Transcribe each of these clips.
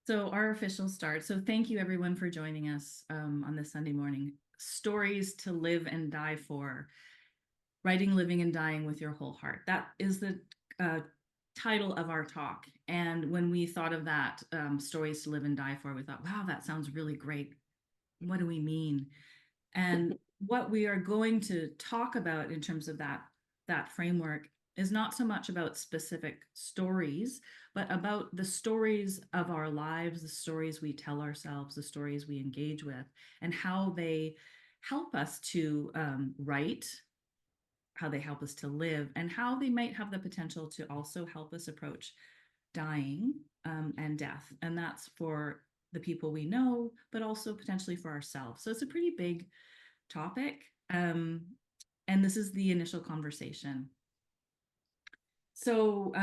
So our official start. So thank you everyone for joining us on this Sunday morning. Stories to live and die for. Writing, living, and dying with your whole heart. That is the title of our talk. And when we thought of that, stories to live and die for, we thought, wow, that sounds really great. What do we mean? And what we are going to talk about in terms of that framework is not so much about specific stories, but about the stories of our lives, the stories we tell ourselves, the stories we engage with, and how they help us to write, how they help us to live, and how they might have the potential to also help us approach dying and death. And that's for the people we know, but also potentially for ourselves. So it's a pretty big topic. And this is the initial conversation. So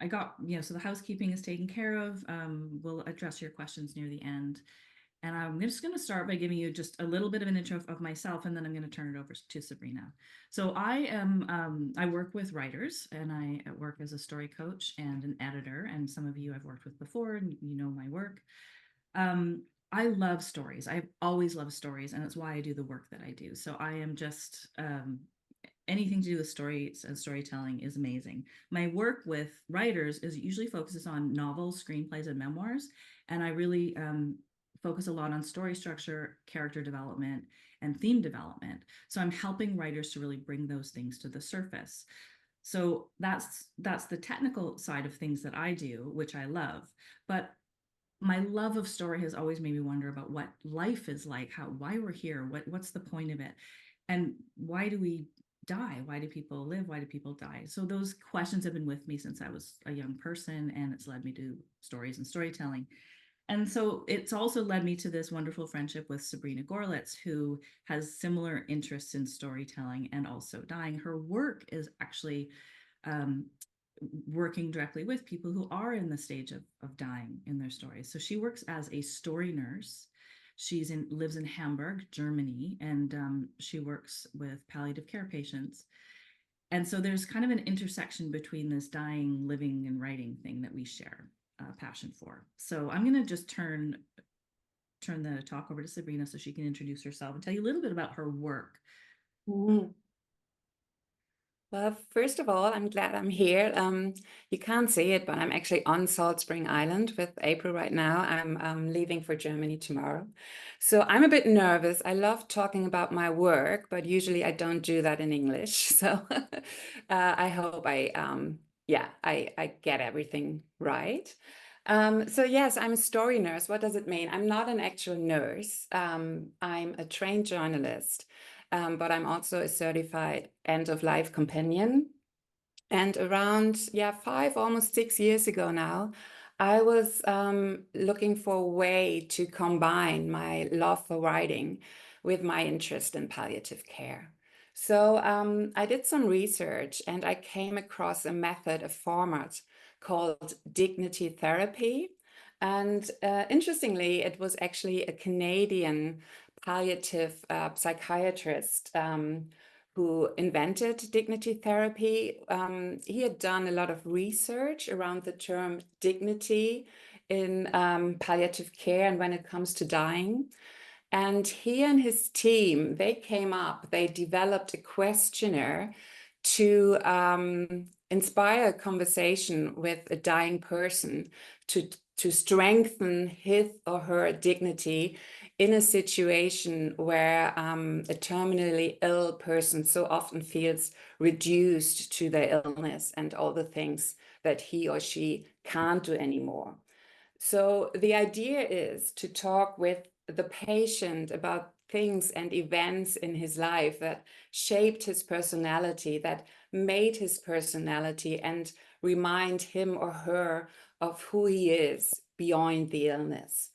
I got, so the housekeeping is taken care of. We'll address your questions near the end. And I'm just going to start by giving you just a little bit of an intro of myself, and then I'm going to turn it over to Sabrina. So I work with writers, and I work as a story coach and an editor. And some of you I've worked with before, and you know my work. I love stories. I've always loved stories, and it's why I do the work that I do. So I am just anything to do with stories and storytelling is amazing. My work with writers is usually focuses on novels, screenplays, and memoirs, and I really focus a lot on story structure, character development, and theme development. So I'm helping writers to really bring those things to the surface. So that's the technical side of things that I do, which I love. But my love of story has always made me wonder about what life is like, why we're here, what's the point of it, and why do we die? Why do people live? Why do people die? So those questions have been with me since I was a young person, and it's led me to stories and storytelling. And so it's also led me to this wonderful friendship with Sabrina Görlitz, who has similar interests in storytelling and also dying. Her work is actually um, working directly with people who are in the stage of dying in their stories. So she works as a story nurse. Lives in Hamburg, Germany, and she works with palliative care patients. And so there's kind of an intersection between this dying, living, and writing thing that we share passion for. So I'm going to just turn the talk over to Sabrina so she can introduce herself and tell you a little bit about her work. Mm. Well, first of all, I'm glad I'm here. You can't see it, but I'm actually on Salt Spring Island with April right now. I'm leaving for Germany tomorrow. So I'm a bit nervous. I love talking about my work, but usually I don't do that in English. So I hope I get everything right. So yes, I'm a story nurse. What does it mean? I'm not an actual nurse. I'm a trained journalist. But I'm also a certified end-of-life companion. And around, 5, almost 6 years ago now, I was looking for a way to combine my love for writing with my interest in palliative care. So I did some research and I came across a method, a format called dignity therapy. And interestingly, it was actually a Canadian palliative psychiatrist who invented dignity therapy. He had done a lot of research around the term dignity in palliative care and when it comes to dying. And he and his team, they developed a questionnaire to inspire a conversation with a dying person to strengthen his or her dignity in a situation where a terminally ill person so often feels reduced to their illness and all the things that he or she can't do anymore. So the idea is to talk with the patient about things and events in his life that shaped his personality, that made his personality, and remind him or her of who he is beyond the illness.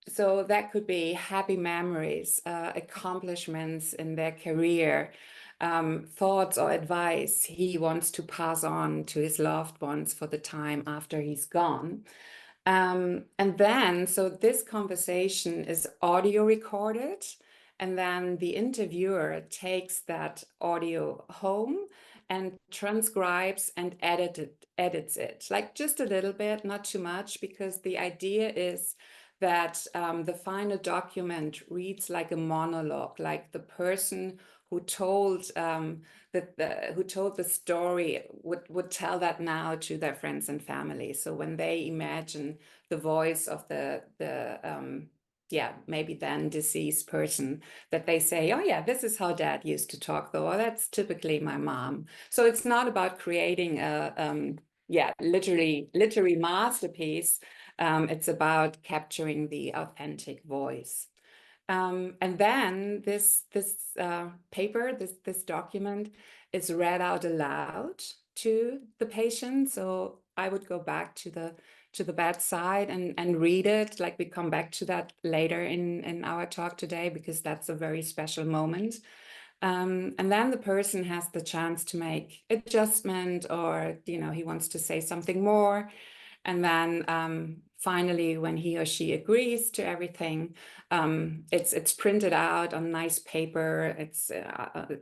So that could be happy memories, accomplishments in their career, thoughts or advice he wants to pass on to his loved ones for the time after he's gone. And then, so this conversation is audio recorded And then the interviewer takes that audio home and transcribes and edits it, like just a little bit, not too much, because the idea is that the final document reads like a monologue, like the person who told who told the story would tell that now to their friends and family. So when they imagine the voice of the yeah, maybe then deceased person, that they say, oh yeah, this is how dad used to talk, though, or that's typically my mom. So it's not about creating a yeah, literary masterpiece. It's about capturing the authentic voice. And then this paper, this document is read out aloud to the patient. So I would go back to the bedside and read it. Like, we come back to that later in our talk today, because that's a very special moment. And then the person has the chance to make adjustment, or he wants to say something more. And then finally, when he or she agrees to everything, it's printed out on nice paper. It's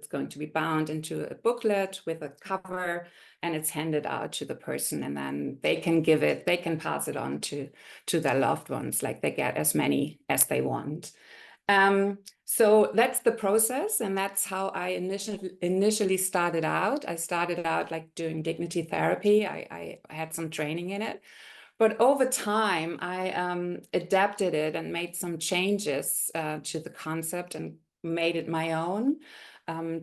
going to be bound into a booklet with a cover, and it's handed out to the person. And then they can pass it on to their loved ones. Like, they get as many as they want. So that's the process, and that's how I initially started out. I started out like doing dignity therapy. I had some training in it, but over time I adapted it and made some changes to the concept and made it my own.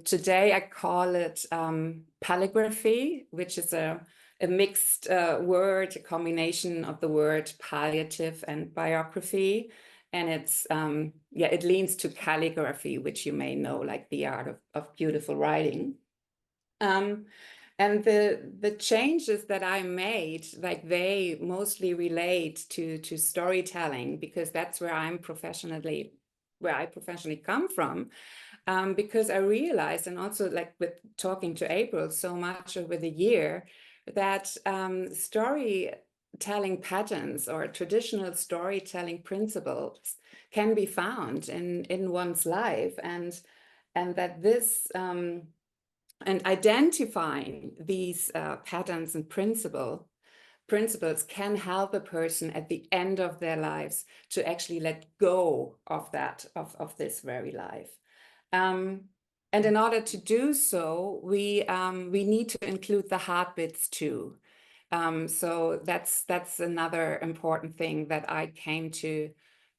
Today I call it palligraphy, which is a mixed word, a combination of the word palliative and biography. And it's, yeah, it leans to calligraphy, which you may know, like the art of beautiful writing. And the changes that I made, like, they mostly relate to storytelling, because that's where I professionally come from. Because I realized, and also like with talking to April so much over the year, that storytelling patterns or traditional storytelling principles can be found in one's life, and that this and identifying these patterns and principles can help a person at the end of their lives to actually let go of this very life. And in order to do so, we need to include the hard bits too. So that's another important thing that I came to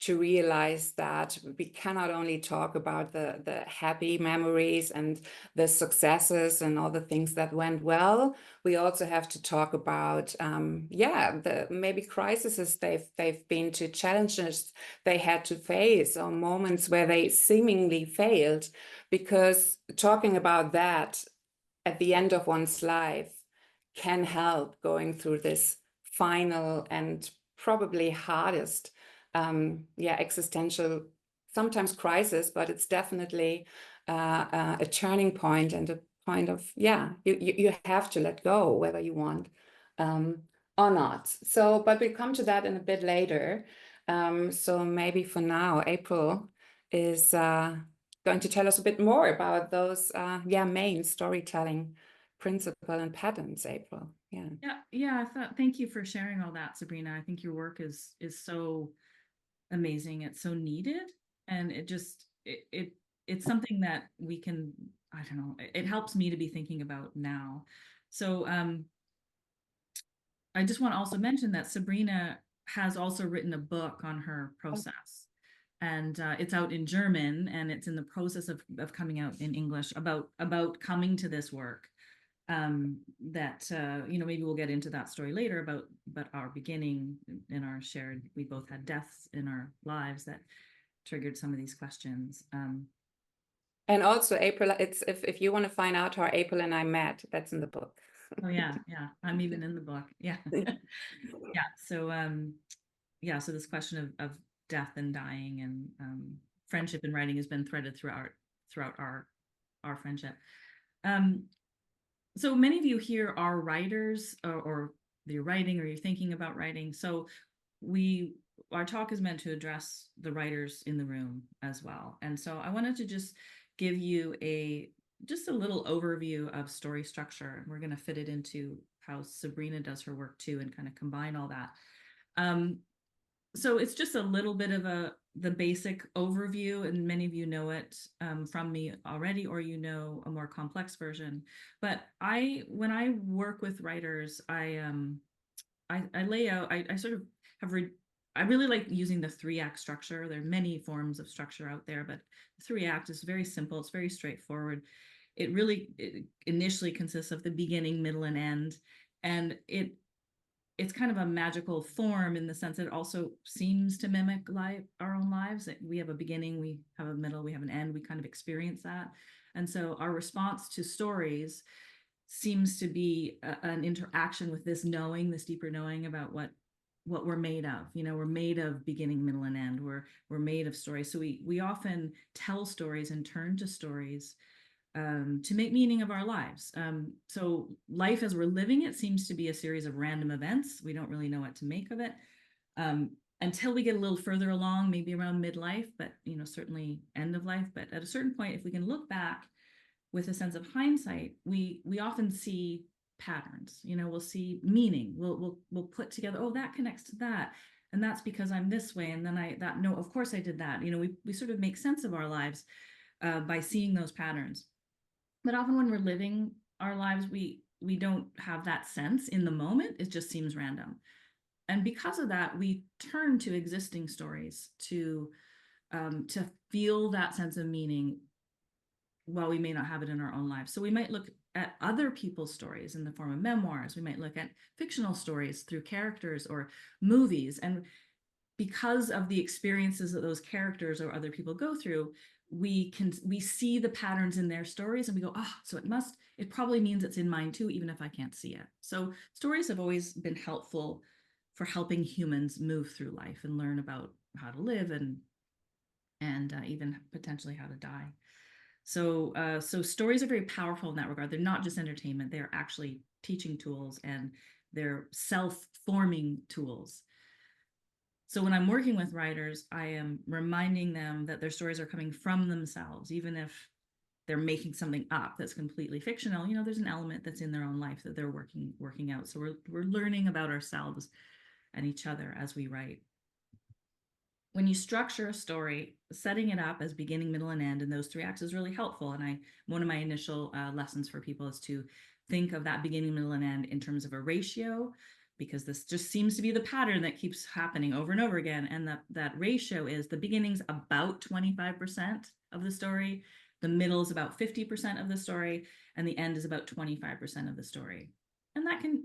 realize, that we cannot only talk about the happy memories and the successes and all the things that went well. We also have to talk about the maybe crises they've been to, challenges they had to face, or moments where they seemingly failed, because talking about that at the end of one's life can help going through this final and probably hardest existential, sometimes crisis, but it's definitely a turning point, and a point of, you have to let go whether you want or not. So, but we'll come to that in a bit later. So maybe for now, April is going to tell us a bit more about those main storytelling principle and patterns. April. Yeah. Thank you for sharing all that, Sabrina. I think your work is so amazing. It's so needed, and it's something that we can, I don't know, it helps me to be thinking about now. So I just want to also mention that Sabrina has also written a book on her process, and it's out in German, and it's in the process of coming out in English, about coming to this work. That maybe we'll get into that story later, about our beginning in our shared, we both had deaths in our lives that triggered some of these questions. And also, April, it's if you want to find out how April and I met, that's in the book. Oh yeah, I'm even in the book. Yeah. So so this question of death and dying, and friendship and writing has been threaded throughout our friendship. So many of you here are writers, or you're writing, or you're thinking about writing. So we our talk is meant to address the writers in the room as well. And so I wanted to just give you just a little overview of story structure. And we're going to fit it into how Sabrina does her work too, and kind of combine all that. So it's just a little bit of the basic overview, and many of you know it from me already, or you know a more complex version. But when I work with writers, I lay out. I sort of have. I really like using the 3-act structure. There are many forms of structure out there, but the 3-act is very simple. It's very straightforward. It initially consists of the beginning, middle, and end, and it's kind of a magical form in the sense that it also seems to mimic our own lives. We have a beginning, we have a middle, we have an end. We kind of experience that, and so our response to stories seems to be an interaction with this knowing, this deeper knowing about what we're made of. We're made of beginning, middle, and end. We're made of stories. So we often tell stories and turn to stories to make meaning of our lives. So life as we're living it seems to be a series of random events. We don't really know what to make of it until we get a little further along, maybe around midlife, but certainly end of life. But at a certain point, if we can look back with a sense of hindsight, we often see patterns. We'll see meaning. We'll put together, oh, that connects to that, and that's because I'm this way, and then no, of course I did that. We sort of make sense of our lives by seeing those patterns. But often when we're living our lives, we don't have that sense in the moment. It just seems random, and because of that, we turn to existing stories to feel that sense of meaning while we may not have it in our own lives. So we might look at other people's stories in the form of memoirs. We might look at fictional stories through characters or movies. And because of the experiences that those characters or other people go through, we see the patterns in their stories, and we go, so it probably means it's in mine too, even if I can't see it. So stories have always been helpful for helping humans move through life and learn about how to live and even potentially how to die. So stories are very powerful in that regard. They're not just entertainment. They're actually teaching tools, and they're self-forming tools. So when I'm working with writers, I am reminding them that their stories are coming from themselves, even if they're making something up that's completely fictional. There's an element that's in their own life that they're working out. So we're learning about ourselves and each other as we write. When you structure a story, setting it up as beginning, middle, and end in those 3 acts is really helpful. And one of my initial lessons for people is to think of that beginning, middle, and end in terms of a ratio, because this just seems to be the pattern that keeps happening over and over again. And that ratio is the beginning's about 25% of the story, the middle is about 50% of the story, and the end is about 25% of the story. And that can,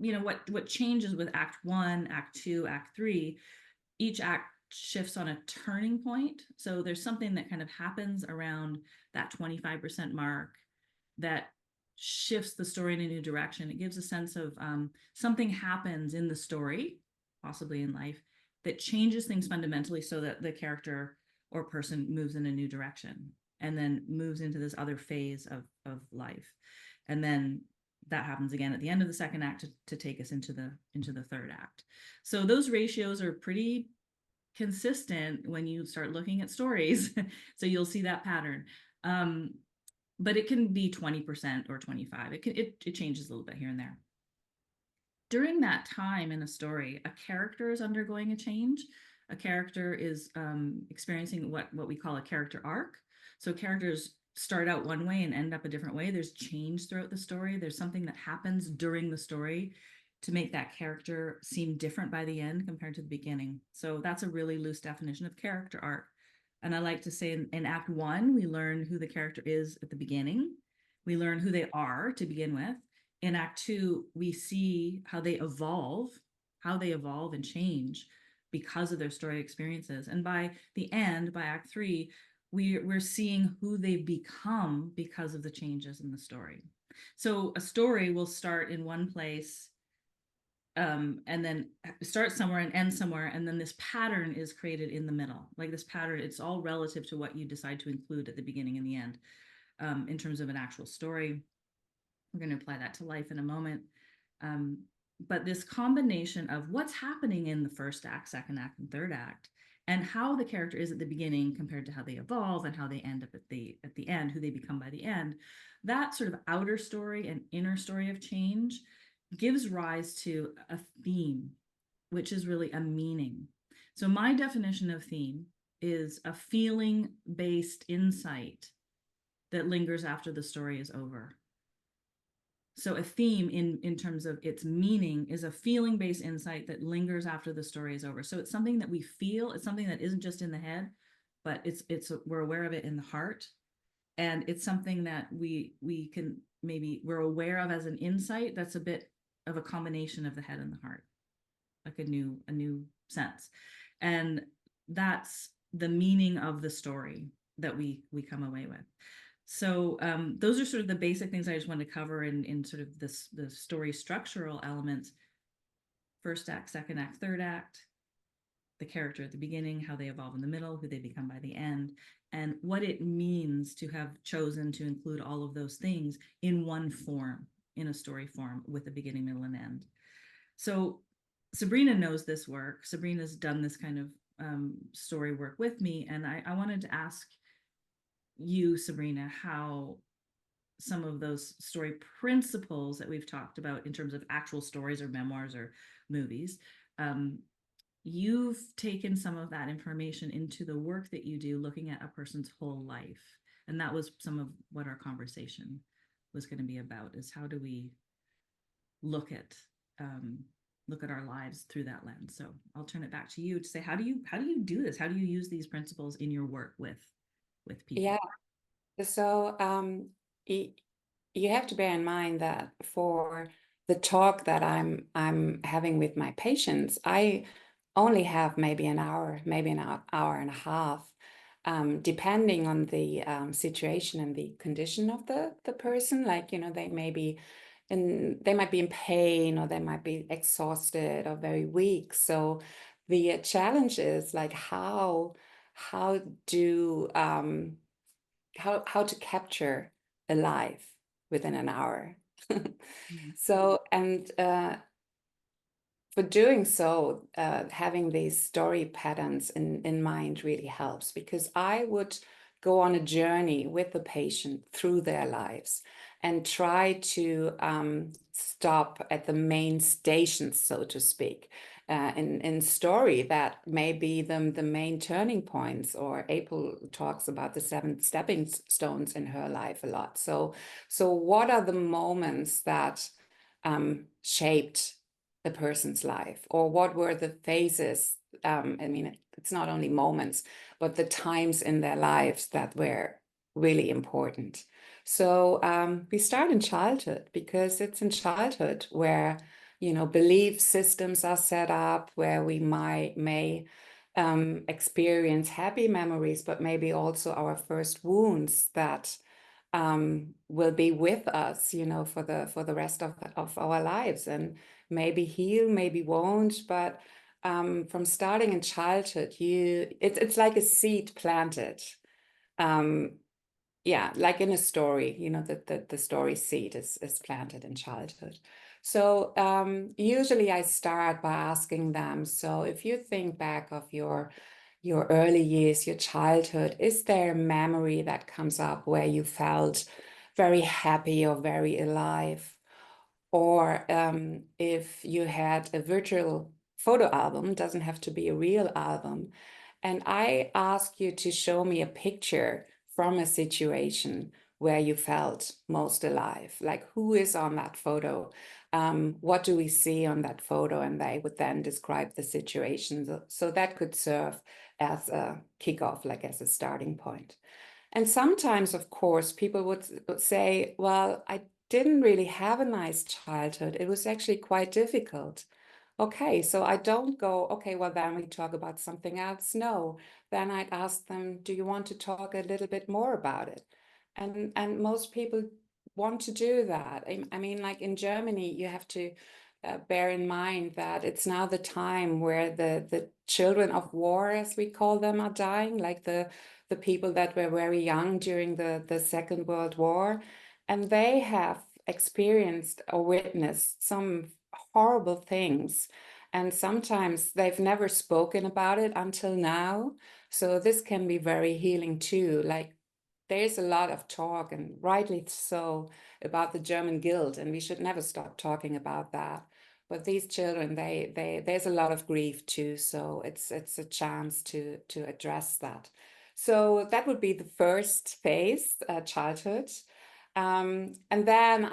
what changes with Act 1, Act 2, Act 3, each act shifts on a turning point. So there's something that kind of happens around that 25% mark that shifts the story in a new direction. It gives a sense of something happens in the story, possibly in life, that changes things fundamentally so that the character or person moves in a new direction and then moves into this other phase of life. And then that happens again at the end of the second act to take us into the third act. So those ratios are pretty consistent when you start looking at stories. So you'll see that pattern. But it can be 20% or 25. It changes a little bit here and there. During that time in a story, a character is undergoing a change. A character is experiencing what we call a character arc. So characters start out one way and end up a different way. There's change throughout the story. There's something that happens during the story to make that character seem different by the end compared to the beginning. So that's a really loose definition of character arc. And I like to say in Act 1, we learn who the character is at the beginning. We learn who they are to begin with. In Act 2, we see how they evolve and change because of their story experiences. And by the end, by Act 3, we're seeing who they've become because of the changes in the story. So a story will start in one place and then start somewhere and end somewhere, and then this pattern is created in the middle. Like this pattern, it's all relative to what you decide to include at the beginning and the end in terms of an actual story. We're going to apply that to life in a moment. but this combination of what's happening in the first act, second act, and third act, and how the character is at the beginning compared to how they evolve and how they end up at the end, who they become by the end, that sort of outer story and inner story of change gives rise to a theme, which is really a meaning. So my definition of theme is a feeling based insight that lingers after the story is over. So a theme in terms of its meaning is a feeling based insight that lingers after the story is over. So it's something that we feel, it's something that isn't just in the head, but we're aware of it in the heart. And it's something that we can maybe we're aware of as an insight that's a bit of a combination of the head and the heart, like a new sense. And that's the meaning of the story that we come away with. So those are sort of the basic things I just wanted to cover in sort of the story structural elements. First act, second act, third act, the character at the beginning, how they evolve in the middle, who they become by the end, and what it means to have chosen to include all of those things in one form, in a story form with a beginning, middle, and end. So Sabrina knows this work. Sabrina's done this kind of story work with me, and I wanted to ask you, Sabrina, how some of those story principles that we've talked about in terms of actual stories or memoirs or movies, you've taken some of that information into the work that you do, looking at a person's whole life. And that was some of what our conversation was going to be about, is how do we look at our lives through that lens. So I'll turn it back to you to say, how do you do this? How do you use these principles in your work with people? Yeah. So you have to bear in mind that for the talk that I'm having with my patients, I only have maybe an hour, maybe an hour and a half, depending on the situation and the condition of the person. Like, you know, they might be in pain, or they might be exhausted or very weak. So the challenge is like how do how to capture a life within an hour. So, and for doing so, having these story patterns in mind really helps, because I would go on a journey with the patient through their lives and try to stop at the main stations, so to speak, in story that may be the main turning points. Or April talks about the 7 stepping stones in her life a lot. So what are the moments that shaped the person's life, or what were the phases? I mean, it's not only moments, but the times in their lives that were really important. So we start in childhood, because it's in childhood where, you know, belief systems are set up, where we may experience happy memories, but maybe also our first wounds that will be with us, you know, for the rest of our lives, and maybe heal, maybe won't. But from starting in childhood, it's like a seed planted. Yeah, like in a story, you know, the story seed is planted in childhood. So usually I start by asking them, so if you think back of your early years, your childhood, is there a memory that comes up where you felt very happy or very alive? Or if you had a virtual photo album, doesn't have to be a real album, and I ask you to show me a picture from a situation where you felt most alive, like who is on that photo? What do we see on that photo? And they would then describe the situation. So that could serve as a kickoff, like as a starting point. And sometimes, of course, people would say, well, I didn't really have a nice childhood. It was actually quite difficult. Okay, so I don't go, okay, well, then we talk about something else. No, then I'd ask them, do you want to talk a little bit more about it? And most people want to do that. I mean, like in Germany, you have to bear in mind that it's now the time where the children of war, as we call them, are dying, like the people that were very young during the Second World War. And they have experienced or witnessed some horrible things. And sometimes they've never spoken about it until now. So this can be very healing too. Like there's a lot of talk, and rightly so, about the German guilt, and we should never stop talking about that. But these children, there's a lot of grief too. So it's a chance to address that. So that would be the first phase, childhood. And then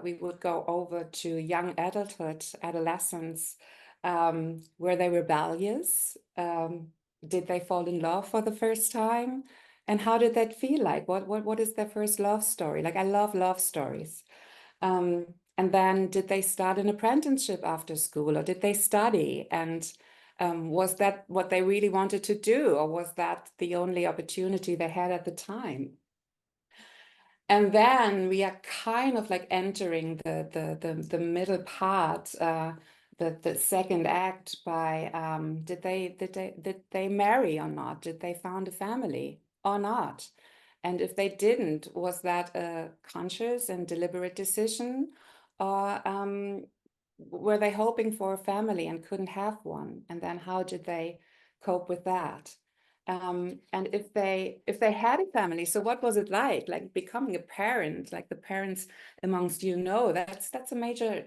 we would go over to young adulthood, adolescence. Were they rebellious? Did they fall in love for the first time? And how did that feel like? What is their first love story? Like, I love love stories. Um, and then did they start an apprenticeship after school, or did they study? And was that what they really wanted to do, or was that the only opportunity they had at the time? And then we are kind of like entering the middle part, the second act by did they marry or not? Did they found a family or not? And if they didn't, was that a conscious and deliberate decision, or were they hoping for a family and couldn't have one? And then how did they cope with that? And if they had a family, so what was it like becoming a parent? Like the parents amongst that's a major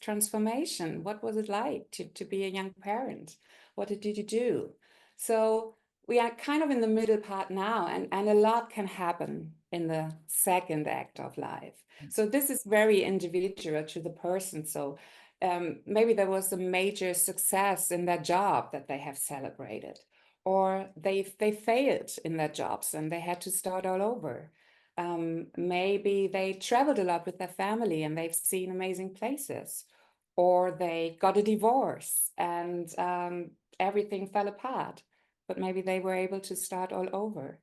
transformation. What was it like to be a young parent? What did you do? So we are kind of in the middle part now, and a lot can happen in the second act of life. So this is very individual to the person. So maybe there was a major success in their job that they have celebrated, or they failed in their jobs and they had to start all over. Maybe they traveled a lot with their family and they've seen amazing places, or they got a divorce and everything fell apart, but maybe they were able to start all over.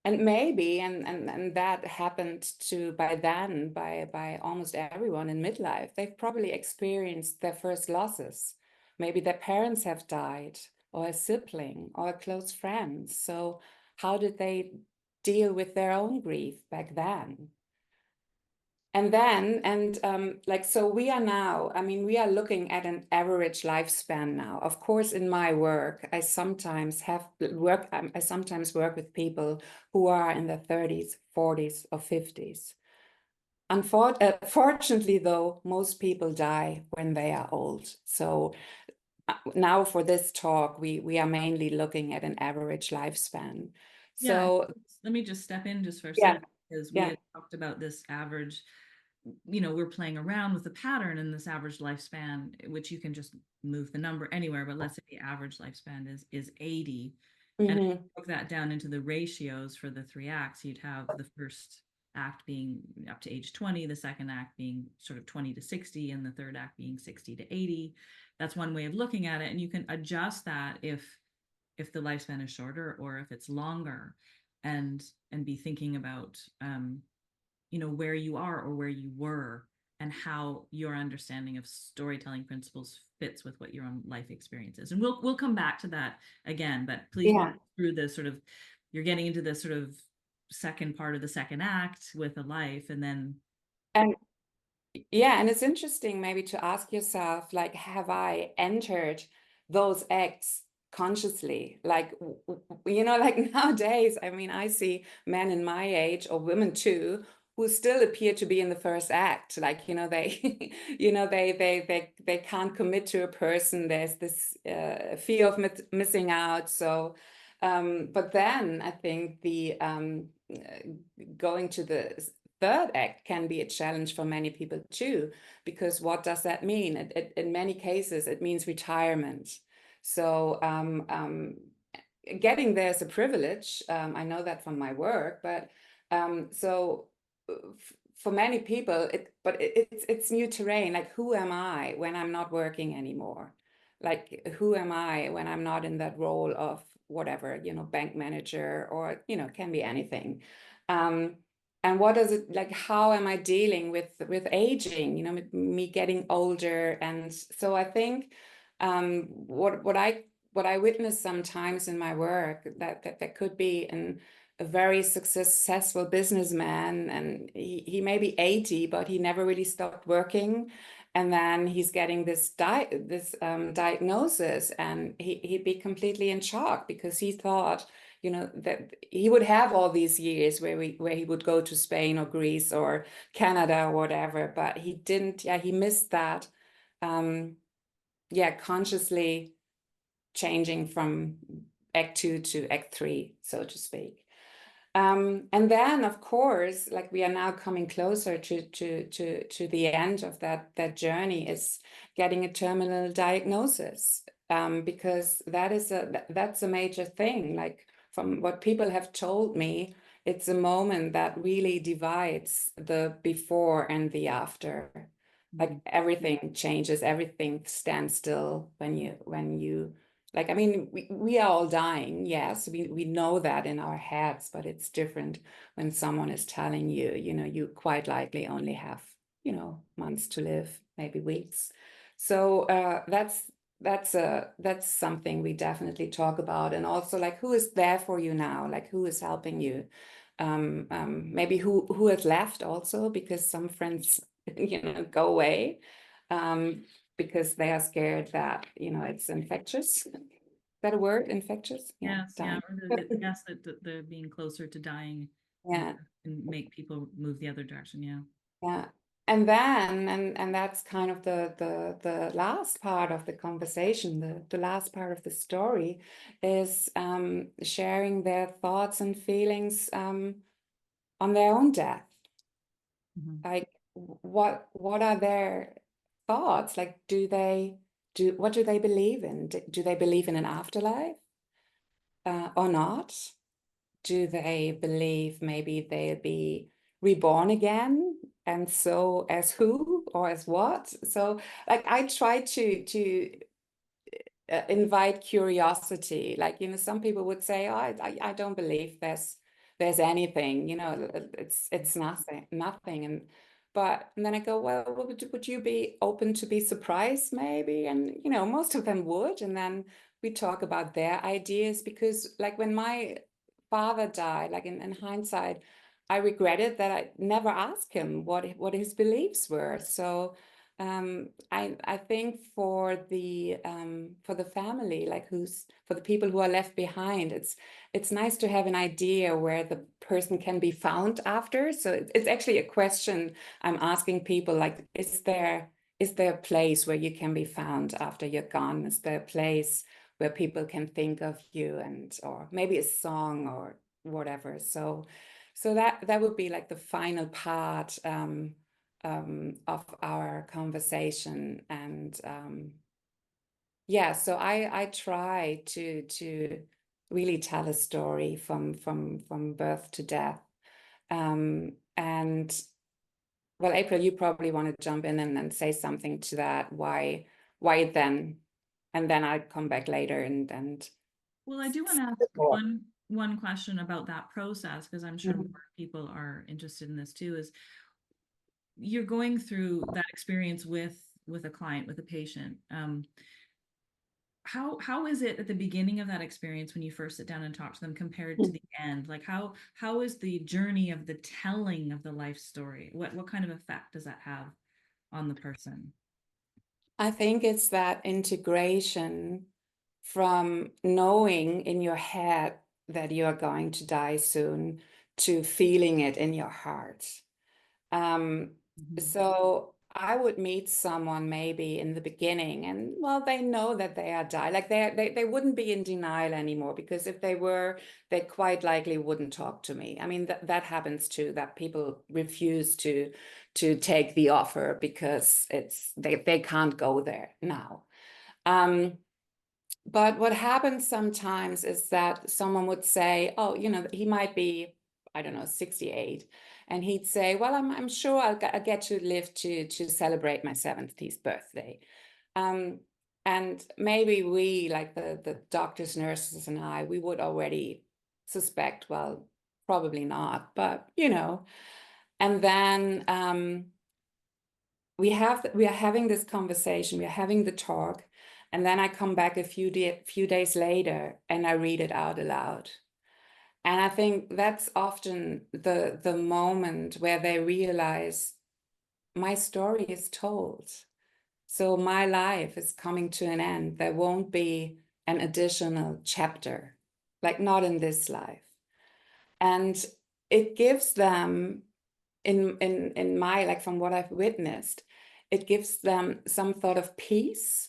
And maybe, and that happened to by almost everyone in midlife, they've probably experienced their first losses. Maybe their parents have died, or a sibling, or a close friend. So how did they deal with their own grief back then? And then, so we are now, I mean, we are looking at an average lifespan now. Of course, in my work, I sometimes work with people who are in their 30s, 40s, or 50s. Fortunately, though, most people die when they are old. So now for this talk, we are mainly looking at an average lifespan. Yeah, So let me just step in just for a yeah, second, because we yeah. had talked about this average, we're playing around with the pattern in this average lifespan, which you can just move the number anywhere, but let's say the average lifespan is 80. And if you broke that down into the ratios for the three acts, you'd have the first act being up to age 20, the second act being sort of 20 to 60, and the third act being 60 to 80. That's one way of looking at it. And you can adjust that if the lifespan is shorter or if it's longer, and be thinking about where you are or where you were, and how your understanding of storytelling principles fits with what your own life experience is. And we'll come back to that again, but please walk through the sort of, you're getting into the sort of second part of the second act with a life, and then And yeah, and it's interesting maybe to ask yourself, like, have I entered those acts consciously? Like, like nowadays, I mean, I see men in my age, or women too, who still appear to be in the first act. Like, they, they can't commit to a person. There's this fear of missing out. So, but then I think the going to the third act can be a challenge for many people too, because what does that mean? In many cases, it means retirement. So getting there is a privilege. I know that from my work, but for many people, it's new terrain. Like, who am I when I'm not working anymore? Like, who am I when I'm not in that role of whatever, bank manager, or, can be anything. And what does it, like, how am I dealing with aging, me getting older? And so I think what I witness sometimes in my work, that could be a very successful businessman, and he may be 80, but he never really stopped working. And then he's getting this diagnosis, and he'd be completely in shock because he thought, you know, that he would have all these years where he would go to Spain or Greece or Canada or whatever, but he didn't. Yeah, he missed that. Yeah, consciously changing from Act 2 to Act 3, so to speak. And then, of course, like we are now coming closer to the end of that journey, is getting a terminal diagnosis, because that's a major thing. Like from what people have told me, it's a moment that really divides the before and the after. Like everything changes, everything stands still when you like, I mean, we are all dying, yes, we know that in our heads, but it's different when someone is telling you, you know, you quite likely only have, you know, months to live, maybe weeks. So that's something we definitely talk about. And also, like, who is there for you now? Like, who is helping you? Maybe who has left also, because some friends, you know, go away. Because they are scared that, you know, it's infectious. Is that a word? Infectious? Yeah, Yes, yeah, dying. or yes, that they're being closer to dying, Yeah, and make people move the other direction. Yeah. yeah. And then, and that's kind of the last part of the conversation, the last part of the story is sharing their thoughts and feelings on their own death. Like, what are their thoughts? Like, what do they believe in? Do they believe in an afterlife or not? Do they believe maybe they'll be reborn again? And so as who or as what? So like I try to invite curiosity. Like, you know, some people would say, oh, I don't believe there's anything, you know, it's nothing. And then I go, well, would you be open to be surprised maybe? And, you know, most of them would. And then we talk about their ideas, because like when my father died, like in hindsight, I regretted that I never asked him what his beliefs were. So I think for the family, like for the people who are left behind, it's nice to have an idea where the person can be found after. So it's actually a question I'm asking people, like, is there a place where you can be found after you're gone? Is there a place where people can think of you, and or maybe a song or whatever? So that would be like the final part of our conversation. And yeah, so I try to really tell a story from birth to death. And well, April, you probably want to jump in and say something to that. Why then? And then I'll come back later and Well, I do want to ask one question about that process, because I'm sure more people are interested in this too. Is you're going through that experience with a client, with a patient. How is it at the beginning of that experience when you first sit down and talk to them compared to the end? Like how is the journey of the telling of the life story? What kind of effect does that have on the person? I think it's that integration from knowing in your head that you are going to die soon to feeling it in your heart. So I would meet someone maybe in the beginning, and well, they know that they are dying. Like they wouldn't be in denial anymore, because if they were, they quite likely wouldn't talk to me. I mean, that happens too, that people refuse to take the offer because they can't go there now. But what happens sometimes is that someone would say, oh, you know, he might be, I don't know, 68. And he'd say, well, I'm sure I'll get to live to celebrate my 70th birthday. And maybe we, like the doctors, nurses, and I, we would already suspect, well, probably not, but, you know. And then we are having this conversation, we are having the talk, and then I come back a few days later and I read it out aloud. And I think that's often the moment where they realize my story is told. So my life is coming to an end. There won't be an additional chapter, like not in this life. And it gives them, in my, like from what I've witnessed, it gives them some sort of peace.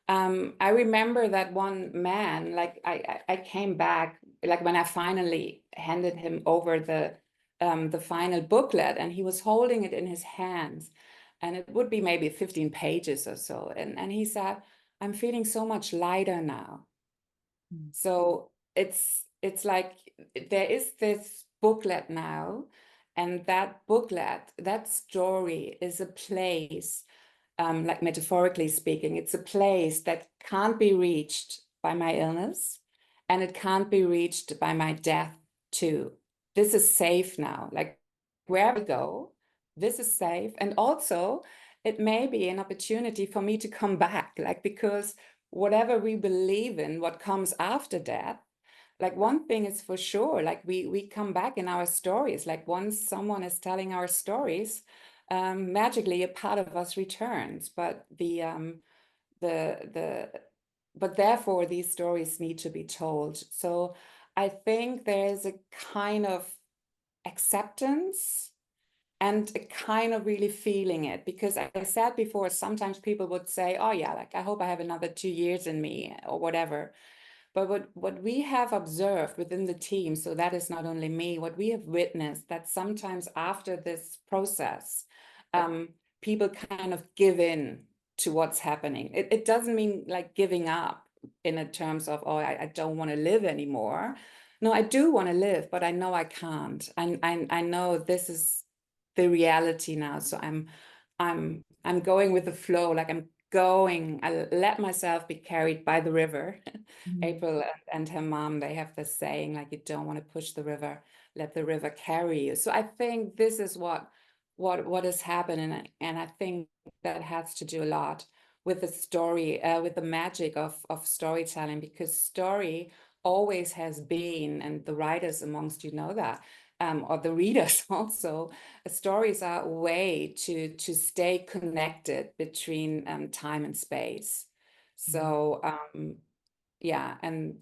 I remember that one man, like I came back, like when I finally handed him over the final booklet, and he was holding it in his hands, and it would be maybe 15 pages or so. And he said, I'm feeling so much lighter now. Mm. So it's like there is this booklet now, and that booklet, that story is a place, like metaphorically speaking, it's a place that can't be reached by my illness, and it can't be reached by my death too. This is safe now. Like wherever I go, this is safe. And also, it may be an opportunity for me to come back, like because whatever we believe in, what comes after death, like one thing is for sure, like we come back in our stories. Like once someone is telling our stories, magically a part of us returns. But the but therefore these stories need to be told. So I think there is a kind of acceptance and a kind of really feeling it, because I said before, sometimes people would say, oh yeah, like I hope I have another 2 years in me or whatever. But what we have observed within the team, so that is not only me, what we have witnessed, that sometimes after this process, people kind of give in to what's happening. It doesn't mean like giving up in a terms of, oh, I don't want to live anymore. No, I do want to live, but I know I can't. I know this is the reality now. So I'm going with the flow, like I let myself be carried by the river. Mhm. April and her mom, they have this saying, like, you don't want to push the river, let the river carry you. So I think this is what is happening. And I think that has to do a lot with the story, with the magic of storytelling, because story always has been, and the writers amongst you know that, or the readers also, stories are a way to stay connected between time and space. Mhm. So yeah, and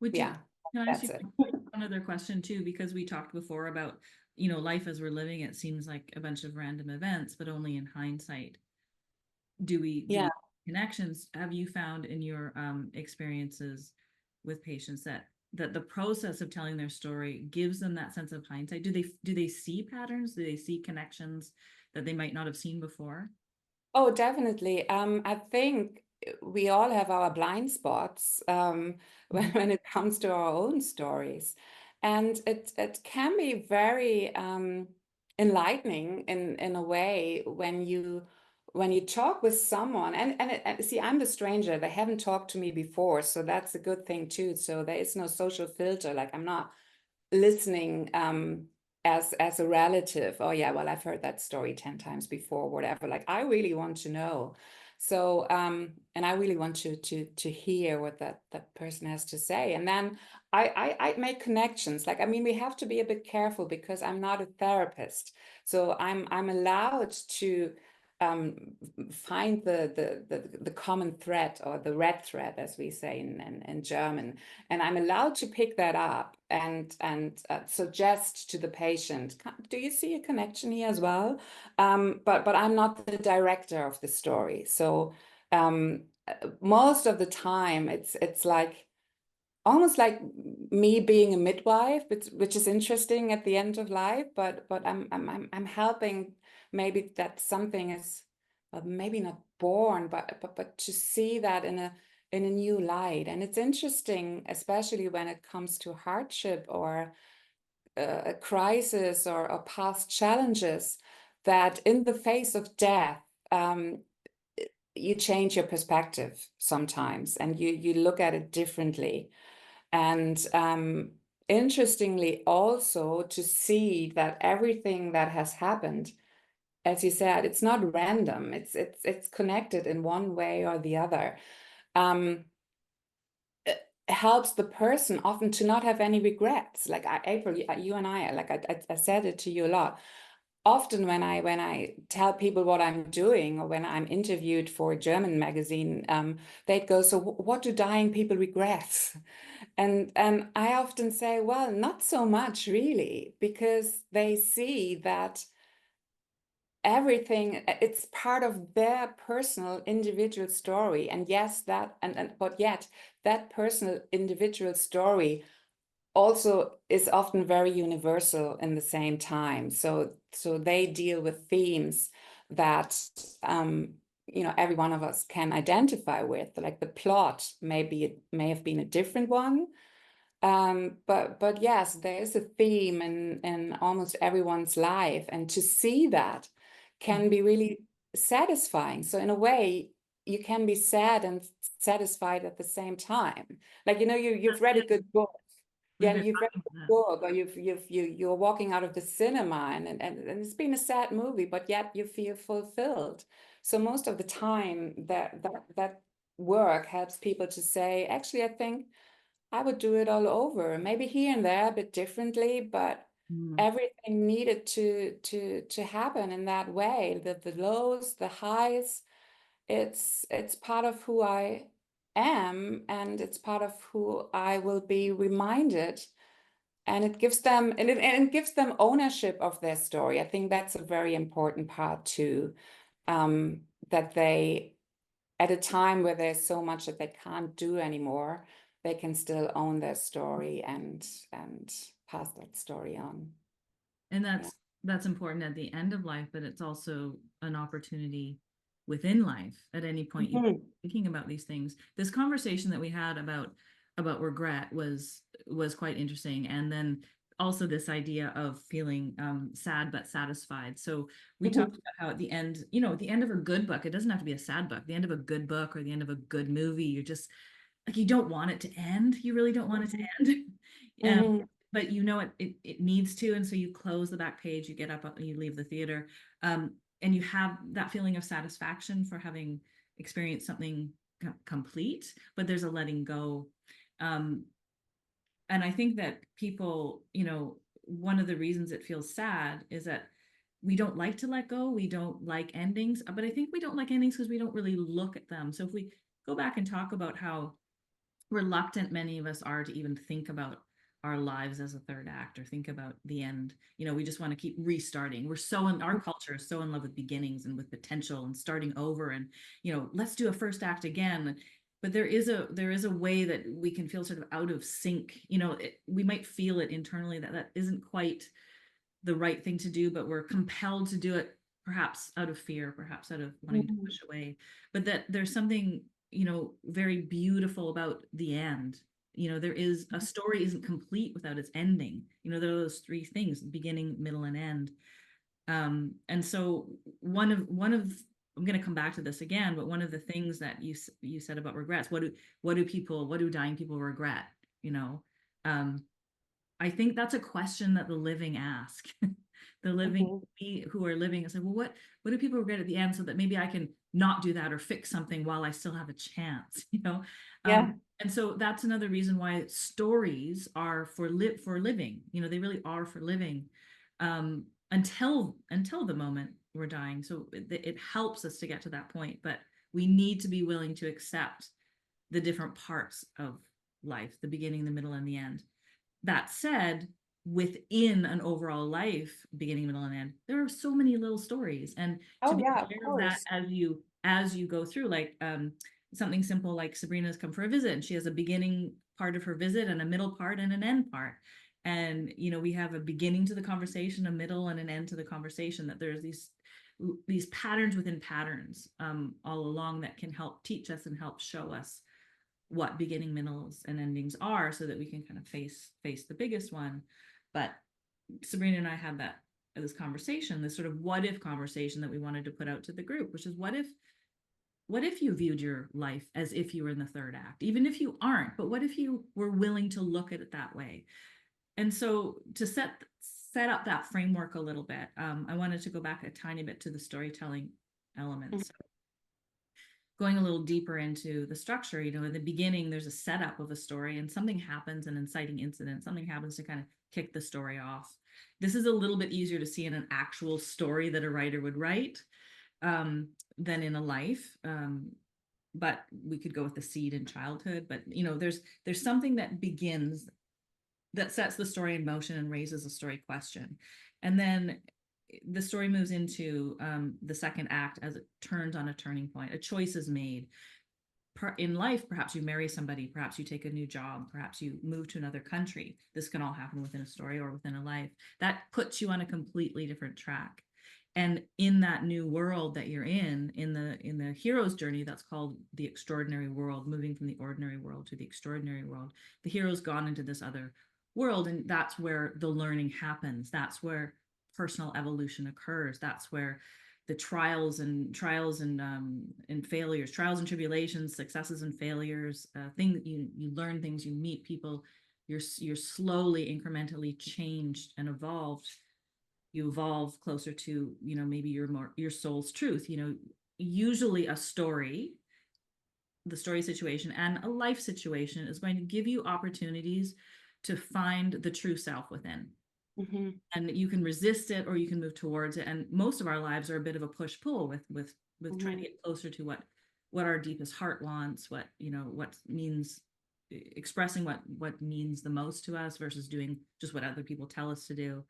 Would you, yeah, can I ask that's you it. another question too? Because we talked before about, life as we're living, it seems like a bunch of random events, but only in hindsight do we Yeah. connections. Have you found in your experiences with patients that the process of telling their story gives them that sense of hindsight? Do they see patterns? Do they see connections that they might not have seen before? Oh, definitely. I think we all have our blind spots Mhm. when it comes to our own stories. And it can be very enlightening in a way when you talk with someone. And see, I'm the stranger. They haven't talked to me before, so that's a good thing too. So there is no social filter. Like I'm not listening as a relative. Oh yeah, well, I've heard that story 10 times before, whatever. Like I really want to know. So and I really want to hear what that person has to say. And then I make connections. Like I mean, we have to be a bit careful because I'm not a therapist. So I'm allowed to um find the common thread, or the red thread, as we say in German, and I'm allowed to pick that up and suggest to the patient, do you see a connection here as well? But I'm not the director of the story. So most of the time it's like almost like me being a midwife, which is interesting at the end of life. But I'm helping, maybe that something is maybe not born, but to see that in a new light. And it's interesting, especially when it comes to hardship or a crisis or past challenges, that in the face of death, um, you change your perspective sometimes, and you look at it differently. And interestingly, also to see that everything that has happened, as you said, it's not random. It's connected in one way or the other. Um, it helps the person often to not have any regrets. Like April, you and I, like I said it to you a lot. often when I tell people what I'm doing, or when I'm interviewed for a German magazine, they'd go, "So what do dying people regret?" And I often say, well, not so much really, because they see that everything, it's part of their personal individual story. And yes, but yet that personal individual story also is often very universal in the same time. So they deal with themes that every one of us can identify with. Like the plot may have been a different one, but yes, there is a theme in almost everyone's life, and to see that can be really satisfying. So in a way, you can be sad and satisfied at the same time. Like, you've read a good book. We've Yeah, been you've read talking a about that. book, or you're walking out of the cinema, and it's been a sad movie, but yet you feel fulfilled. So most of the time that work helps people to say, actually, I think I would do it all over. Maybe here and there a bit differently, but Mm. everything needed to happen in that way. The lows, the highs, it's part of who I am, and it's part of who I will be reminded. And it gives them ownership of their story. I think that's a very important part too. That they, at a time where there's so much that they can't do anymore, they can still own their story and pass that story on. And Yeah. that's important at the end of life, but it's also an opportunity within life at any point you Mhm. thinking about these things. This conversation that we had about regret was quite interesting. And then also this idea of feeling sad but satisfied. So we talked Mhm. about how at the end, at the end of a good book, it doesn't have to be a sad book. The end of a good book or the end of a good movie, you're just like, you don't want it to end. You really don't want it to end. Mhm. But it needs to, and so you close the back page, you get up and you leave the theater, and you have that feeling of satisfaction for having experienced something complete, but there's a letting go. And I think that people, one of the reasons it feels sad is that we don't like to let go, we don't like endings, but I think we don't like endings because we don't really look at them. So if we go back and talk about how reluctant many of us are to even think about our lives as a third act or think about the end. We just want to keep restarting. Our culture is so in love with beginnings and with potential and starting over, and let's do a first act again. But there is a way that we can feel sort of out of sync. We might feel it internally that isn't quite the right thing to do, but we're compelled to do it, perhaps out of fear, perhaps out of wanting to Mhm. push away. But that there's something, very beautiful about the end. There is a story isn't complete without its ending. There are those three things: beginning, middle, and end. And so one of I'm going to come back to this again, but one of the things that you said about regrets, what do dying people regret? You know, um, I think that's a question that the living ask. The living, Mhm. we who are living, and say, well, what do people regret at the end, so that maybe I can not do that or fix something while I still have a chance, Yeah. And so that's another reason why stories are for living. They really are for living, until the moment we're dying. So it helps us to get to that point, but we need to be willing to accept the different parts of life: the beginning, the middle, and the end. That said, within an overall life, beginning, middle, and end, there are so many little stories, and to Oh be yeah, of aware of that course. as you go through, like something simple like Sabrina's come for a visit, and she has a beginning part of her visit and a middle part and an end part. And we have a beginning to the conversation, a middle, and an end to the conversation. That there's these patterns within patterns, all along, that can help teach us and help show us what beginning, middles, and endings are, so that we can kind of face the biggest one. But Sabrina and I had this conversation, this sort of what if conversation that we wanted to put out to the group, which is what if you viewed your life as if you were in the third act, even if you aren't, but what if you were willing to look at it that way? And so to set up that framework a little bit, I wanted to go back a tiny bit to the storytelling Mhm. elements. Going a little deeper into the structure, in the beginning, there's a setup of a story, and something happens, an inciting incident, something happens to kind of kick the story off. This is a little bit easier to see in an actual story that a writer would write than in a life. But we could go with the seed in childhood. But there's something that begins, that sets the story in motion and raises a story question, and then the story moves into the second act as it turns on a turning point. A choice is made in life. Perhaps you marry somebody, perhaps you take a new job, perhaps you move to another country. This can all happen within a story or within a life. That puts you on a completely different track. And in that new world that you're in the hero's journey, that's called the extraordinary world, moving from the ordinary world to the extraordinary world. The hero's gone into this other world, and that's where the learning happens. That's where personal evolution occurs. That's where the trials and failures, trials and tribulations, successes and failures, things you learn, things, you meet people, you're slowly, incrementally changed and evolved. You evolve closer to, maybe your soul's truth. Usually a story, the story situation and a life situation is going to give you opportunities to find the true self within. Mm-hmm. And you can resist it or you can move towards it. And most of our lives are a bit of a push-pull with mm-hmm. trying to get closer to what our deepest heart wants, what means, expressing what means the most to us versus doing just what other people tell us to do.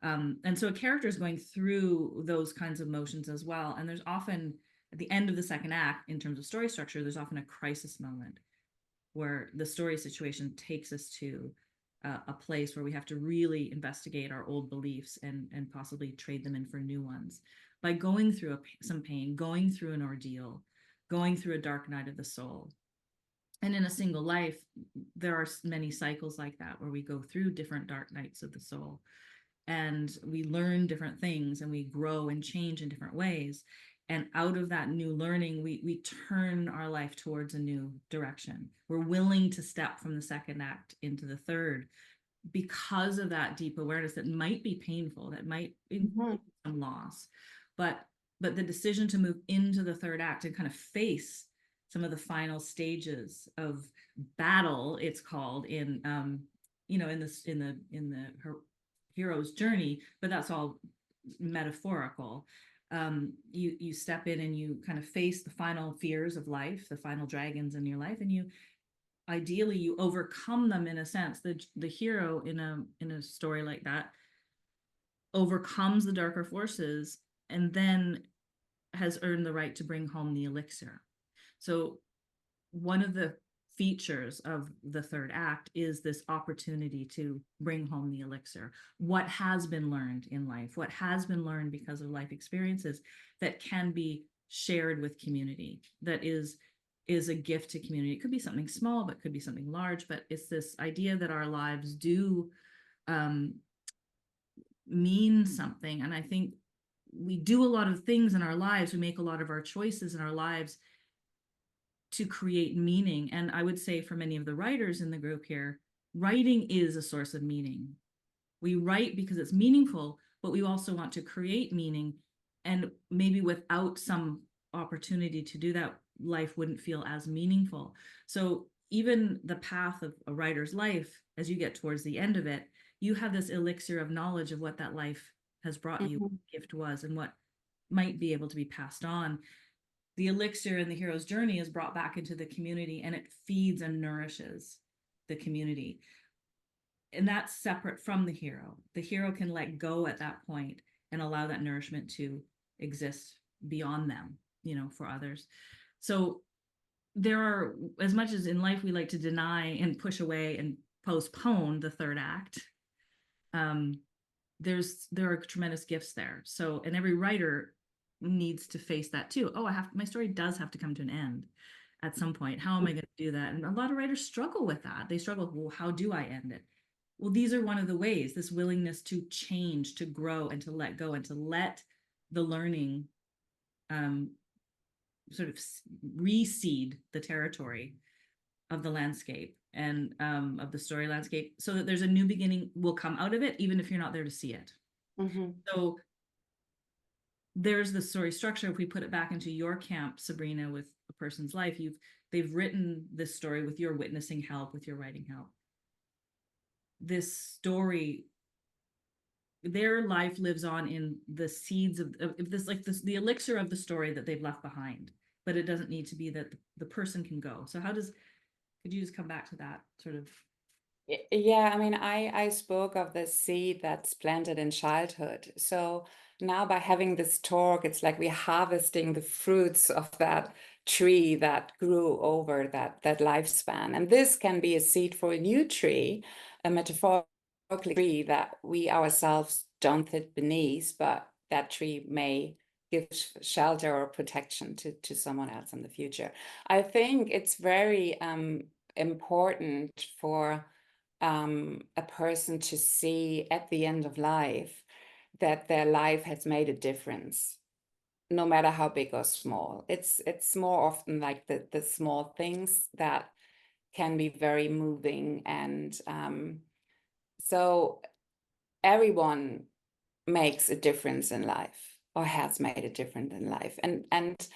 And so a character is going through those kinds of motions as well. And there's often, at the end of the second act, in terms of story structure, there's often a crisis moment where the story situation takes us to a place where we have to really investigate our old beliefs and possibly trade them in for new ones by going through some pain, going through an ordeal, going through a dark night of the soul. And in a single life, there are many cycles like that where we go through different dark nights of the soul and we learn different things and we grow and change in different ways. And out of that new learning, we turn our life towards a new direction. We're willing to step from the second act into the third because of that deep awareness that might be painful, that might include some loss. But the decision to move into the third act and kind of face some of the final stages of battle, it's called, in her hero's journey, but that's all metaphorical. You step in and you kind of face the final fears of life, the final dragons in your life, and you overcome them in a sense. The hero in a story like that overcomes the darker forces and then has earned the right to bring home the elixir. So one of the features of the third act is this opportunity to bring home the elixir. What has been learned in life, what has been learned because of life experiences that can be shared with community, that is a gift to community. It could be something small, but could be something large, but it's this idea that our lives do mean something. And I think we do a lot of things in our lives, we make a lot of our choices in our lives to create meaning. And I would say for many of the writers in the group here, writing is a source of meaning. We write because it's meaningful, but we also want to create meaning. And maybe without some opportunity to do that, life wouldn't feel as meaningful. So even the path of a writer's life, as you get towards the end of it, you have this elixir of knowledge of what that life has brought you, what the gift was, and what might be able to be passed on. The elixir in the hero's journey is brought back into the community and it feeds and nourishes the community. And that's separate from the hero. The hero can let go at that point and allow that nourishment to exist beyond them, for others. So there are, as much as in life we like to deny and push away and postpone the third act, there are tremendous gifts there. So, and every writer needs to face that too. Oh, my story does have to come to an end at some point. How am I going to do that? And a lot of writers struggle with that. They struggle, well, how do I end it? Well, these are one of the ways, this willingness to change, to grow, and to let go, and to let the learning sort of reseed the territory of the landscape and of the story landscape, so that there's a new beginning will come out of it, even if you're not there to see it. So there's the story structure. If we put it back into your camp, Sabrina, with a person's life, they've written this story with your witnessing help, with your writing help. this story, their life lives on in the seeds of this, like this, the elixir of the story that they've left behind, but it doesn't need to be that the person can go. So could you just come back to that sort of? Yeah, I mean, I spoke of the seed that's planted in childhood. So now by having this talk, it's like we're harvesting the fruits of that tree that grew over that lifespan. And this can be a seed for a new tree, a metaphorical tree that we ourselves don't fit beneath, but that tree may give shelter or protection to someone else in the future. I think it's very important for a person to see at the end of life that their life has made a difference, no matter how big or small. It's more often like the small things that can be very moving. And so everyone makes a difference in life, or has made a difference in life. And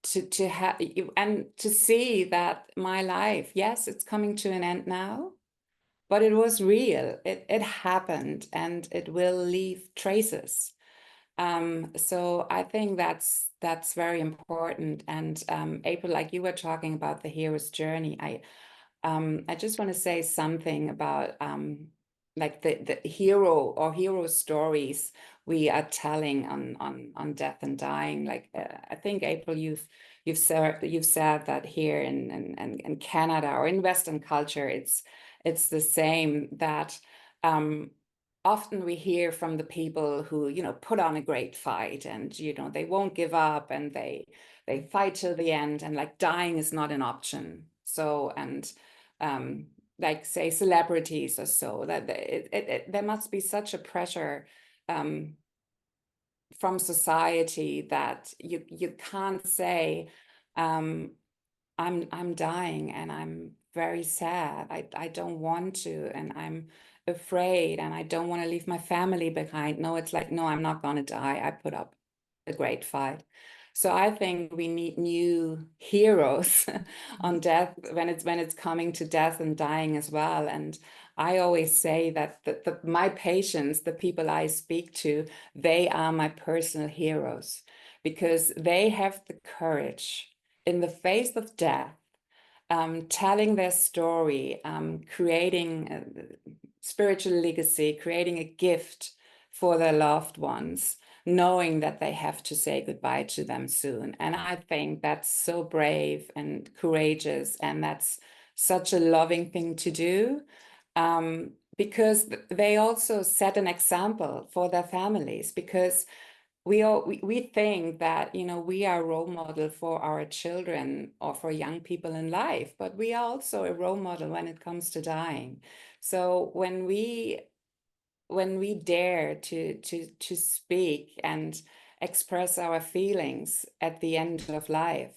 to have and to see that my life, yes, it's coming to an end now, but it was real. It happened, and it will leave traces. So I think that's very important. And April, like you were talking about the hero's journey, I just want to say something about like the hero or hero stories we are telling on death and dying. Like I think, April, you've said that here in Canada or in Western culture, it's the same, that often we hear from the people who, you know, put on a great fight, and, you know, they won't give up, and they fight till the end, and like dying is not an option. So, and like say celebrities or so, that there must be such a pressure from society that you can't say I'm dying and I'm very sad. I don't want to, and I'm afraid, and I don't want to leave my family behind. No, it's like, no, I'm not going to die. I put up a great fight. So I think we need new heroes on death, when it's coming to death and dying as well. And I always say that my patients, the people I speak to, they are my personal heroes, because they have the courage in the face of death, telling their story, creating a spiritual legacy, creating a gift for their loved ones, knowing that they have to say goodbye to them soon. And I think that's so brave and courageous, and that's such a loving thing to do, because they also set an example for their families, because we think that, you know, we are a role model for our children or for young people in life, but we are also a role model when it comes to dying. So when we dare to speak and express our feelings at the end of life,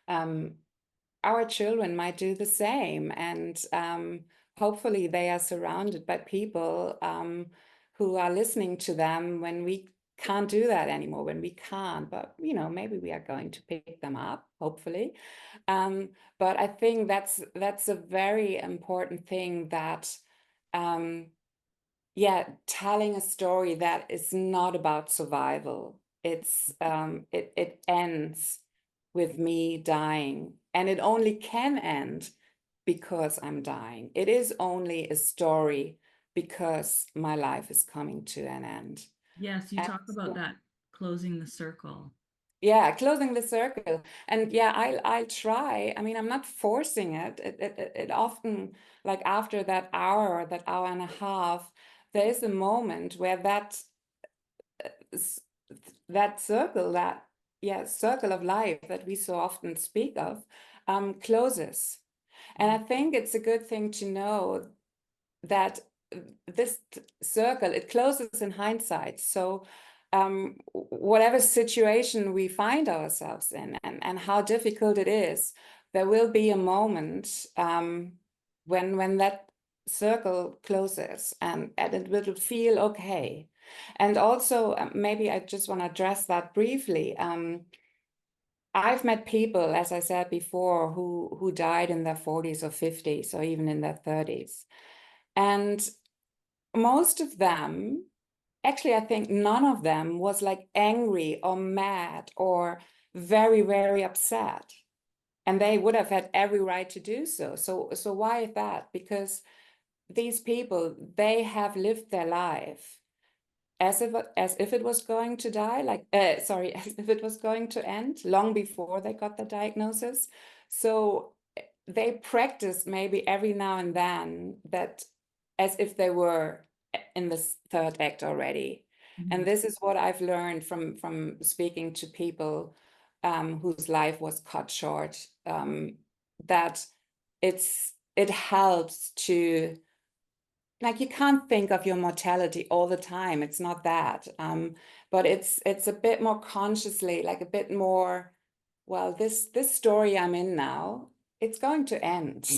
our children might do the same. And hopefully they are surrounded by people who are listening to them when we can't do that anymore, when we can't, but, you know, maybe we are going to pick them up, hopefully. But I think that's a very important thing, that yeah, telling a story that is not about survival. It ends with me dying, and it only can end because I'm dying. It is only a story because my life is coming to an end. Yes, you And talk about that, closing the circle. yeah, closing the circle. And yeah, I'll try. I mean, I'm not forcing it. It often, like after that hour or that hour and a half, there is a moment where that circle, that circle of life that we so often speak of, closes. And I think it's a good thing to know that this circle, it closes in hindsight. So whatever situation we find ourselves in, and how difficult it is, there will be a moment when that circle closes, and it will feel okay. And also, maybe I just want to address that briefly. I've met people, as I said before, who died in their 40s or 50s or even in their 30s. And most of them, actually, I think none of them was like angry or mad or very, very upset. And they would have had every right to do so. So why is that? Because these people, they have lived their life as if it was going to die, like sorry, as if it was going to end long before they got the diagnosis. So they practiced maybe every now and then that as if they were in the third act already. And Mhm. this is what I've learned from speaking to people whose life was cut short, that it helps to, like, you can't think of your mortality all the time. It's not that. But it's a bit more consciously, like a bit more, well, this story I'm in now, it's going to end.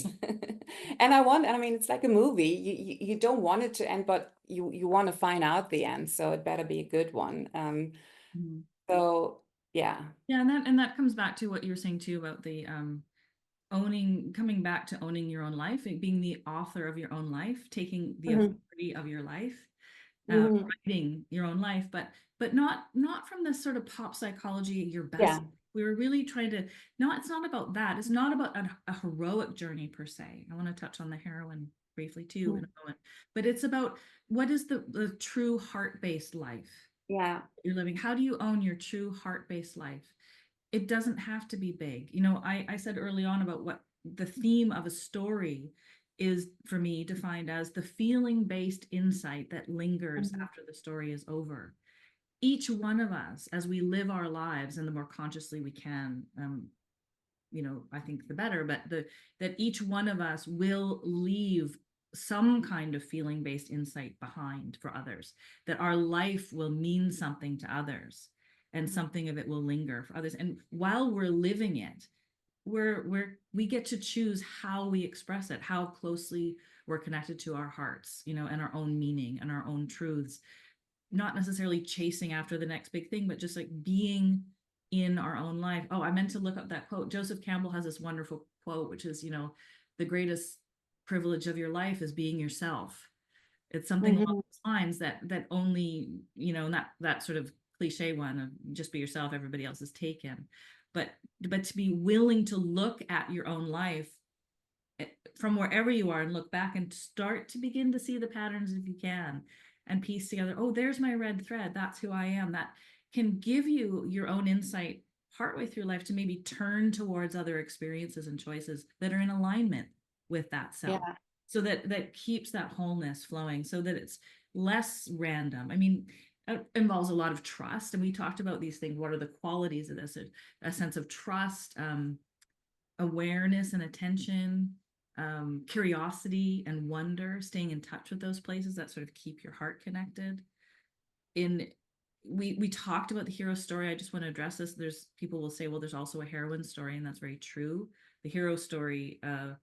And I mean, it's like a movie. You don't want it to end, but you want to find out the end, so it better be a good one. Mhm. So yeah. Yeah, and that comes back to what you were saying too about the coming back to owning your own life, being the author of your own life, taking the Mhm. authority of your life, uh, Mhm. writing your own life, but not from this sort of pop psychology, your best. Yeah. We were really trying to, no, it's not about that. It's not about a heroic journey per se. I want to touch on the heroine briefly too in Mhm. a moment, but it's about what is the true heart-based life Yeah. you're living. How do you own your true heart-based life? It doesn't have to be big. I said early on about what the theme of a story is for me defined as the feeling-based insight that lingers Mhm. after the story is over. Each one of us, as we live our lives, and the more consciously we can, I think the better, but that each one of us will leave some kind of feeling-based insight behind for others, that our life will mean something to others and something of it will linger for others. And while we're living it, we get to choose how we express it, how closely we're connected to our hearts, and our own meaning and our own truths, not necessarily chasing after the next big thing, but just like being in our own life. Oh, I meant to look up that quote. Joseph Campbell has this wonderful quote, which is, the greatest privilege of your life is being yourself. It's something along Mhm. those lines that only, not that sort of cliche one of just be yourself, everybody else is taken. But to be willing to look at your own life from wherever you are and look back and start to begin to see the patterns if you can, and piece together, oh, there's my red thread, that's who I am. That can give you your own insight partway through life to maybe turn towards other experiences and choices that are in alignment with that self, Yeah. so that keeps that wholeness flowing, so that it's less random. I mean, it involves a lot of trust, and we talked about these things. What are the qualities of this? A sense of trust, awareness and attention, curiosity and wonder, staying in touch with those places that sort of keep your heart connected. In we talked about the hero story. I just want to address this. There's people will say, well, there's also a heroine story, and that's very true. The hero story, the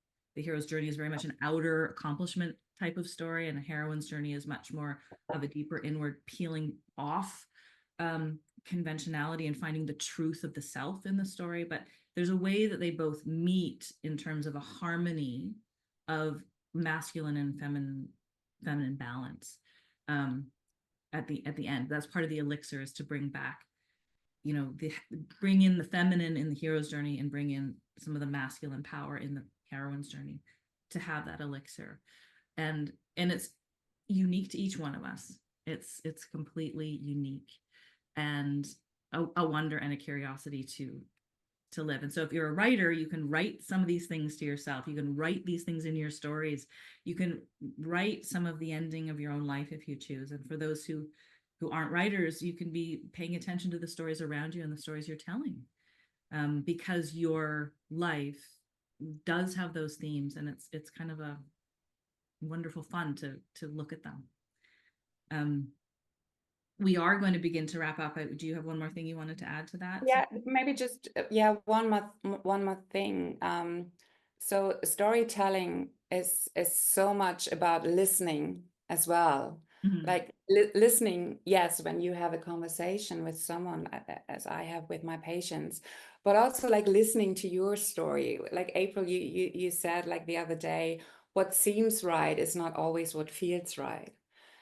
hero's journey is very much an outer accomplishment type of story, and a heroine's journey is much more of a deeper inward peeling off conventionality and finding the truth of the self in the story. But there's a way that they both meet in terms of a harmony of masculine and feminine balance. Um, at the end, that's part of the elixir, is to bring back, bring in the feminine in the hero's journey and bring in some of the masculine power in the heroine's journey, to have that elixir. And it's unique to each one of us. It's completely unique, and a wonder and a curiosity to live. And so if you're a writer, you can write some of these things to yourself. You can write these things in your stories. You can write some of the ending of your own life if you choose. And for those who aren't writers, you can be paying attention to the stories around you and the stories you're telling, because your life does have those themes, and it's kind of a wonderful fun to look at them. Um, we are going to begin to wrap up. Do you have one more thing you wanted to add to that? Yeah, maybe just yeah, one more thing. So storytelling is so much about listening as well. Mhm. Like listening, yes, when you have a conversation with someone, as I have with my patients, but also like listening to your story. Like April, you said like the other day, what seems right is not always what feels right.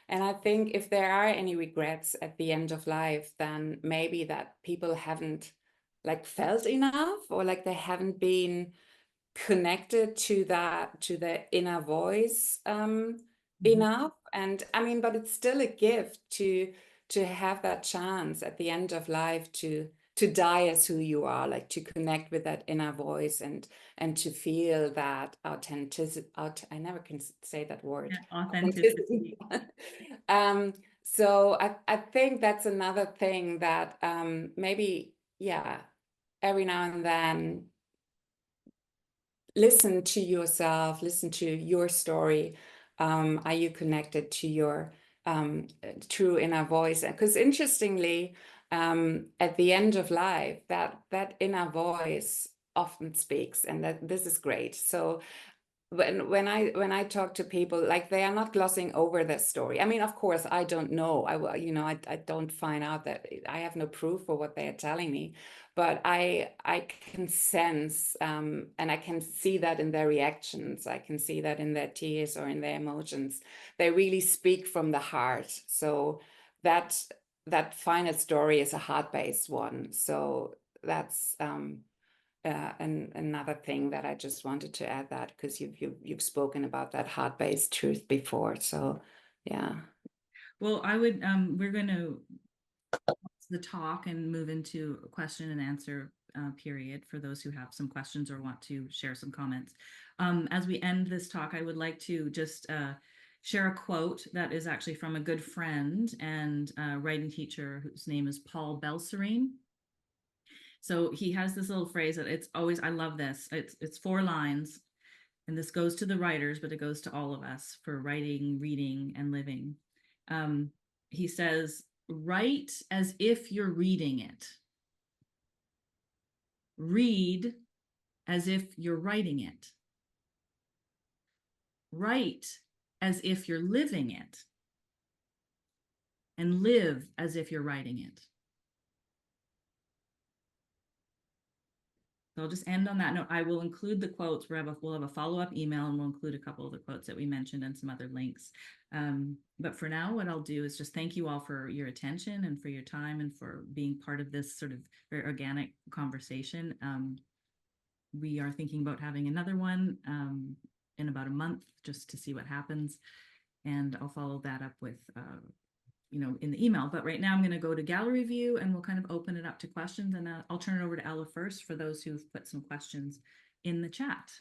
And I think if there are any regrets at the end of life, then maybe that people haven't like felt enough, or like they haven't been connected to that, to the inner voice enough. And I mean, but it's still a gift to have that chance at the end of life to die as who you are, like to connect with that inner voice and to feel that authenticity. I never can say that word. Yeah, Authenticity. authenticity. So I think that's another thing that maybe, yeah, every now and then listen to yourself, listen to your story. Are you connected to your true inner voice? Because interestingly, at the end of life, that inner voice often speaks, and that this is great. So when I talk to people, like they are not glossing over their story. I mean, of course, I don't know. I don't find out that I have no proof for what they are telling me, but I can sense and I can see that in their reactions. I can see that in their tears or in their emotions. They really speak from the heart. So that final story is a heart-based one. So that's and another thing that I just wanted to add, that because you've spoken about that heart-based truth before. So yeah. Well, I would we're going to the talk and move into a question and answer period for those who have some questions or want to share some comments. As we end this talk, I would like to just share a quote that is actually from a good friend and writing teacher whose name is Paul Belserine. So he has this little phrase that it's always, I love this. It's 4 lines, and this goes to the writers, but it goes to all of us for writing, reading, and living. He says, write as if you're reading it. Read as if you're writing it. Write as if you're living it. And live as if you're writing it. So I'll just end on that note. I will include the quotes. We'll have a follow-up email, and we'll include a couple of the quotes that we mentioned and some other links. But for now, what I'll do is just thank you all for your attention and for your time and for being part of this sort of very organic conversation. We are thinking about having another one in about a month just to see what happens. And I'll follow that up with in the email. But right now I'm going to go to gallery view, and we'll kind of open it up to questions, and I'll turn it over to Ella first for those who've put some questions in the chat.